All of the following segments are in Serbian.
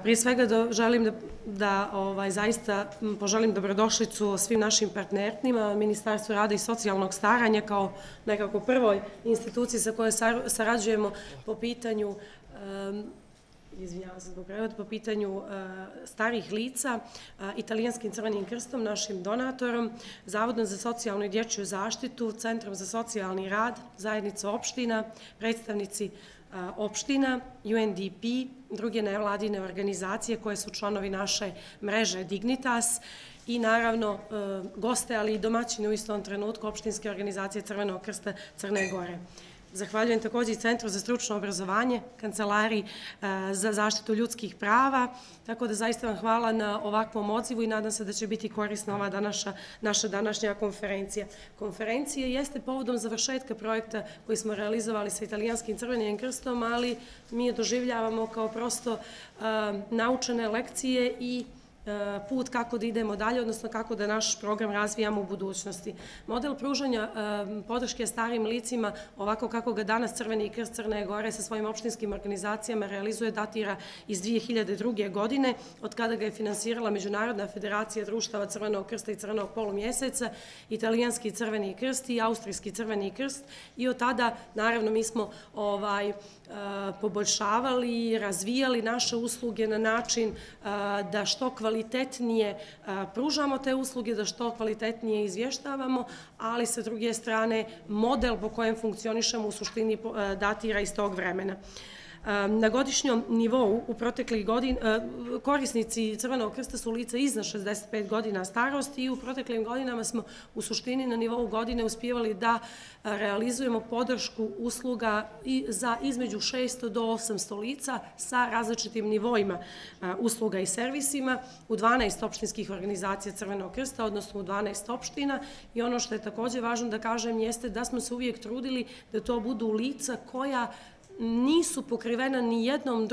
Prije svega želim da zaista poželim dobrodošlicu svim našim partnerima, Ministarstvu rada i socijalnog staranja kao nekako prvoj instituciji sa kojoj sarađujemo po pitanju po pitanju starih lica, Italijanskim Crvenim krstom, našim donatorom, Zavodom za socijalnu i dječju zaštitu, Centrom za socijalni rad, zajednica opština, predstavnici opština, UNDP, druge nevladine organizacije koje su članovi naše mreže Dignitas i naravno goste, ali i domaćini u istom trenutku opštinske organizacije Crvenog krsta Crne Gore. Zahvaljujem također i Centru za stručno obrazovanje, Kancelariji za zaštitu ljudskih prava, tako da zaista vam hvala na ovakvom odzivu i nadam se da će biti korisna ova naša današnja konferencija. Konferencija jeste povodom završetka projekta koji smo realizovali sa Italijanskim Crvenim krstom, ali mi je doživljavamo kao prosto naučene lekcije i put kako da idemo dalje, odnosno kako da naš program razvijamo u budućnosti. Model pružanja podrške starim licima, ovako kako ga danas Crveni krst Crne Gore sa svojim opštinskim organizacijama realizuje, datira iz 2002. godine, od kada ga je finansirala Međunarodna federacija društava Crvenog krsta i Crvenog polumjeseca, Italijanski Crveni krst i Austrijski Crveni krst, i od tada, naravno, mi smo poboljšavali i razvijali naše usluge na način da što kvalitetnije pružamo te usluge, da što kvalitetnije izvještavamo, ali sa druge strane model po kojem funkcionišemo u suštini datira iz tog vremena. Na godišnjom nivou u proteklih godina korisnici Crvenog krsta su lica iznad 65 godina starosti i u proteklim godinama smo u suštini na nivou godine uspijevali da realizujemo podršku usluga za između 600 do 800 lica sa različitim nivoima usluga i servisima u 12 opštinskih organizacija Crvenog krsta, odnosno u 12 opština, i ono što je također važno da kažem jeste da smo se uvijek trudili da to budu lica koja nisu pokrivena ni jednom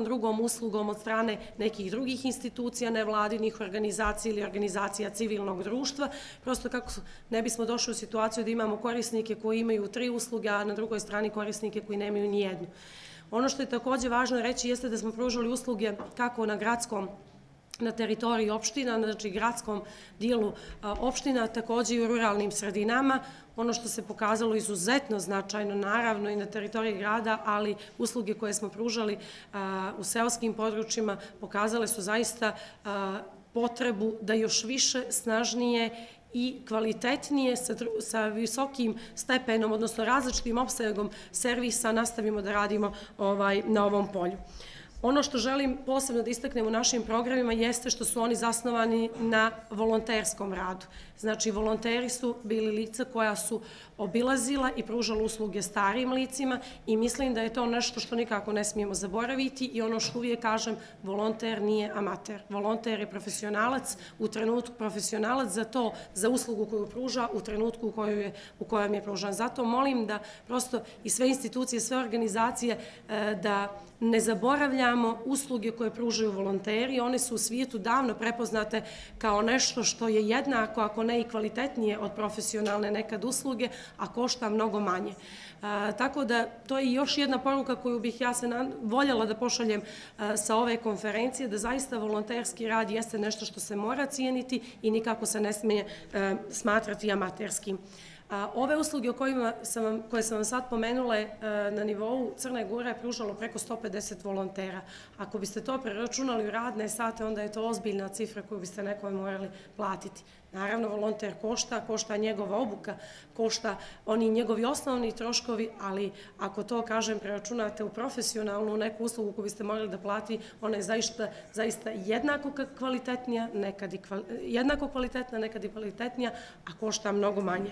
drugom uslugom od strane nekih drugih institucija, nevladinih organizacija ili organizacija civilnog društva, prosto kako ne bismo došli u situaciju da imamo korisnike koji imaju 3 usluge, a na drugoj strani korisnike koji nemaju ni jednu. Ono što je također važno reći jeste da smo pružali usluge kako na teritoriji opština, znači gradskom dijelu opština, također i u ruralnim sredinama. Ono što se pokazalo izuzetno značajno, naravno i na teritoriji grada, ali usluge koje smo pružali u seoskim područjima pokazale su zaista potrebu da još više, snažnije i kvalitetnije sa visokim stepenom, odnosno različitim opsegom servisa nastavimo da radimo na ovom polju. Ono što želim posebno da istaknem u našim programima jeste što su oni zasnovani na volonterskom radu. Znači, volonteri su bili lica koja su obilazila i pružala usluge starim licima i mislim da je to nešto što nikako ne smijemo zaboraviti i ono što uvijek kažem, volonter nije amater. Volonter je profesionalac, u trenutku profesionalac za uslugu koju pruža, u trenutku u kojem je pružan. Zato molim da prosto i sve institucije, sve organizacije da ne zaboravljamo usluge koje pružaju volonteri. One su u svijetu davno prepoznate kao nešto što je jednako, ako ne i kvalitetnije od profesionalne nekad usluge, a košta mnogo manje. Tako da to je još jedna poruka koju bih ja se voljela da pošaljem sa ove konferencije, da zaista volonterski rad jeste nešto što se mora cijeniti i nikako se ne smije smatrati amaterskim. Ove usluge koje sam vam sad pomenula na nivou Crne Gore je pružalo preko 150 volontera. Ako biste to preračunali u radne sate, onda je to ozbiljna cifra koju biste nekome morali platiti. Naravno, volonter košta njegova obuka, košta oni njegovi osnovni troškovi, ali ako to, kažem, preračunate u profesionalnu neku uslugu koju biste morali da plati, ona je zaista jednako kvalitetnija, nekad i kvalitetnija, a košta mnogo manje.